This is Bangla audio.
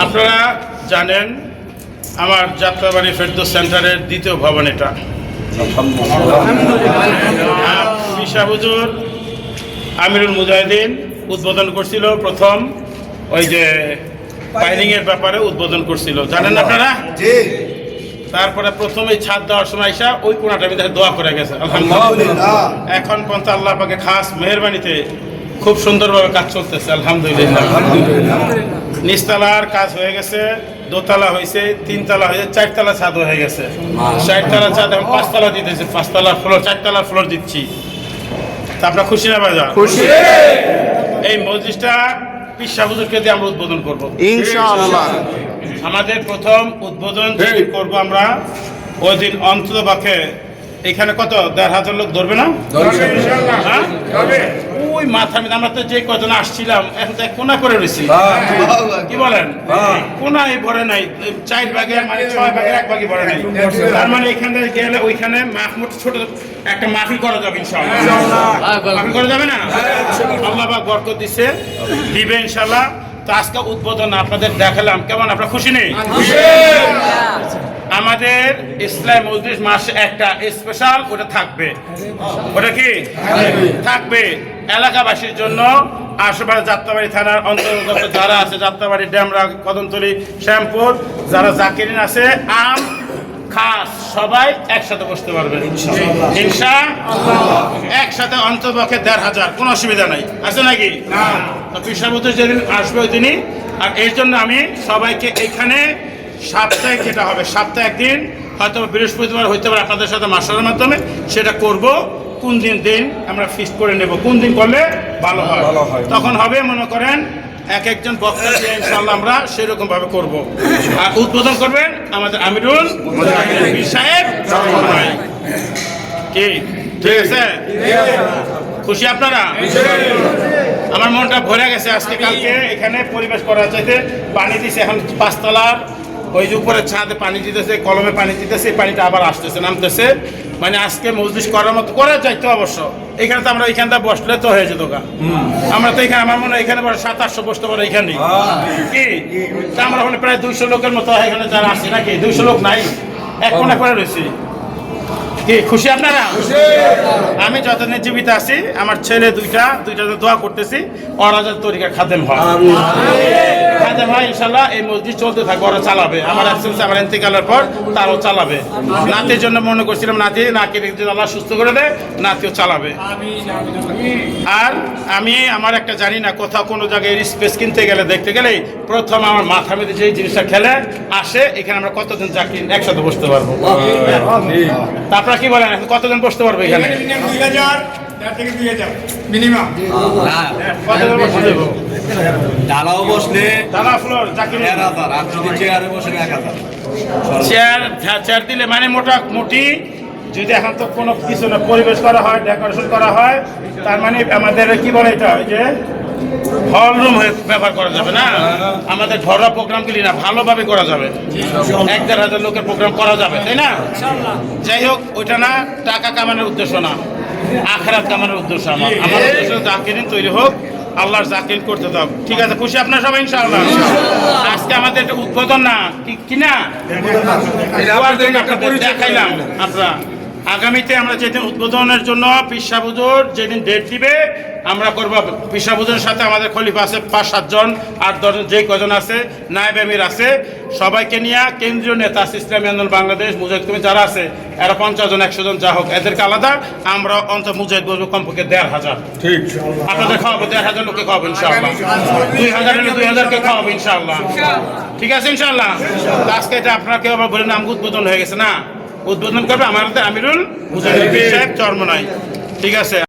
আপনারা জানেন আমার যাত্রাবাড়ি ফেরদৌস সেন্টারের দ্বিতীয় ভবন এটা। পিসা হুজুর আমিরুল মুজাহিদিন উদ্বোধন করছিল প্রথম, ওই যে পাইলিং এর ব্যাপারে উদ্বোধন করছিল, জানেন আপনারা? তারপরে প্রথমে ছাদ দেওয়ার সময় এসে ওই কোনাটা ভিতরে দোয়া করে গেছে আলহামদুলিল্লাহ। এখন পর্যন্ত আল্লাহ পাকে খাস মেহেরবানিতে খুব সুন্দরভাবে কাজ চলতেছে আলহামদুলিল্লাহ। নিচতলার কাজ হয়ে গেছে, দোতলা হয়েছে, তিনতলা হয়েছে, চারতলা ছাদ হয়ে গেছে। চারতলা ছাদ এখন পাঁচতলা দিতেছে, পাঁচতলা ফ্লোর, চারতলা ফ্লোর দিচ্ছি। তা আপনার খুশি না বাজার? খুশি। এই মসজিদটা পিসা হুজুরকে দিয়ে আমরা উদ্বোধন করবো ইনশাআল্লাহ। আমাদের প্রথম উদ্বোধন করবো আমরা, ওই দিন অন্তত পক্ষে এখানে কত ১,৫০০ লোক ধরবে না? ওই মাথা আমরা তো যে কজন আসছিলাম এখন তো কোনা করে রয়েছি, কি বলেন? কোনায় ভরে নাই, ৪ ভাগের মানে ৬ ভাগের ১ ভাগই ভরে নাই। তার মানে এখানে গেলে ওইখানে মাহমুদ ছোট একটা মাহফিল করা যাবে ইনশাআল্লাহ। মাহফিল করা যাবে না? আল্লাহ পাক বরকত দিছে, দিবে ইনশাআল্লাহ। তো আজকে উদ্বোধন আপনাদের দেখালাম, কেমন আপনারা খুশি নেই? আমাদের ইসলাম মজলিস মাসে একটা স্পেশাল ওটা থাকবে। ওটা কি থাকবে? এলাকাবাসীর জন্য আশেপাশে যাত্রাবাড়ি থানার অন্তর্গত যারা আছে, যাত্রাবাড়ি, ডেমরা, কদমতলী, শ্যামপুর, যারা জাকিরিন আছে, আম খাস সবাই একসাথে বসতে পারবেন ইনশাআল্লাহ। একসাথে অন্ততপক্ষে ১,৫০০, কোনো অসুবিধা নাই, আছে নাকি? তো পিসা হুজুর যেদিন আসবে ওই দিনই। আর এর জন্য আমি সবাইকে এইখানে সপ্তাহে যেটা হবে, সপ্তাহে একদিন, হয়তো বৃহস্পতিবার হইতে পারে আপনাদের সাথে মাস্টারের মাধ্যমে সেটা করব। কোন দিন আমরা ফিক্সড করে নেব, কোন দিন করলে ভালো হয়। তখন হবে মনে করেন এক একজন বক্তা দিয়ে ইনশাআল্লাহ আমরা সেরকম ভাবে করব। আর উদ্বোধন করবেন আমাদের আমিরুল সাহেব। কি ঠিক আছে? খুশি আপনারা? আমার মনটা ভরে গেছে আজকে। কালকে এখানে পরিবেশ করা চাইতে পানি দিছে, এখন ৫ তলার ওই যে উপরে ছাদে পানি দিতেছে, কলমে পানি দিতেছে, পানিটা আবার আসতেছে, নামতেছে। মানে আজকে মজলিস করার মতো করা যাইতো অবশ্য। এখানে তো আমরা এইখানটা বসলে তো হয়ে যেত গা। আমরা তো এখানে, আমার মনে হয় এখানে ৭০০-৮০০ বসতে পারে এখানে, কি? তা আমরা হলে প্রায় ২০০ লোকের মতো এখানে যারা আসছে নাকি? ২০০ লোক নাই, এক কোণা করে রয়েছি। কি খুশি আপনারা? আমি যতদিন জীবিত আছি আমার ছেলে দুইটা দোয়া করতেছি ওরা যাতে তরিকা খাদেম হয়, খাদেম হয় ইনশাল্লাহ। এই মসজিদ চলতে থাকবে, ওরা চালাবে। আমার অ্যাবসেন্স, আমার ইন্তেকালের পর তারাও চালাবে। নাতির জন্য মনে করছিলাম নাতি আল্লাহ সুস্থ করে দেয়, নাতিও চালাবে। আর আমি আমার একটা জানি না, কোথাও কোনো জায়গায় স্পেস কিনতে গেলে, দেখতে গেলেই প্রথম আমার মাথা মেতে যে জিনিসটা খেলে আসে, এখানে আমরা কতজন চাকরি একসাথে বসতে পারবো। আপনারা কি বলেন, কতজন বসতে পারবো এখানে? ২,০০০ থেকে ২,০০০ মিনিমাম। কতজন বসতে দেবো? ডালাও বসলে ডালা ফ্লোর চাকরি ১,০০০, আর যদি চেয়ারে বসে ১,০০০। চেয়ার দিলে মানে মোটামুটি যদি এখন তো কোনো কিছু না পরিবেশ করা হয়, ডেকোরেশন করা হয়, তার মানে আমাদের কি বলে এটা, ওই যে হল রুম ব্যবহার করা যাবে না। আমাদের ঘরোয়া প্রোগ্রামগুলি না ভালোভাবে করা যাবে, ১,৫০০ লোকের প্রোগ্রাম করা যাবে, তাই না? যাই হোক, ওইটা না টাকা কামানোর উদ্দেশ্য না, আখিরাত কামানোর উদ্দেশ্য। আমার উদ্দেশ্য জাকিরিন তৈরি হোক, আল্লাহর জাকির করতে দাও। ঠিক আছে? খুশি আপনারা সবাই ইনশাআল্লাহ? আজকে আমাদের একটা উদ্বোধন না, কি না দেখাইলাম আপনারা। আগামীতে আমরা যেদিন উদ্বোধনের জন্য পিসা হুজুর যেদিন ডেট দিবে আমরা করবো, পিসা হুজুরের সাথে আমাদের খলিফা আছে ৫-৭ জন, ৮-১০ জন, যে কজন আছে, নায়েব আমির আছে, সবাইকে নিয়ে কেন্দ্রীয় নেতা ইসলামী আন্দোলন বাংলাদেশ, মুজাহিদ কমিটি যারা আছে, এরা ৫০ জন ১০০ জন যা হোক, এদেরকে আলাদা আমরা অন্তত মুজাহিদ বলবো কমপক্ষে ১,৫০০। ঠিক, আপনাদের খাওয়াবো ১,৫০০ লোককে খাওয়াবো ইনশাআল্লাহ। ২,০০০-২,০০০কে খাওয়াবো ইনশাআল্লাহ। ঠিক আছে ইনশাআল্লাহ? আজকে এটা আপনারা কেউ আবার বলেন নাম উদ্বোধন হয়ে গেছে না, উদ্বোধন করবে আমাদের আমিরুল মুজাহিদ সাহেব চরমনাই। ঠিক আছে?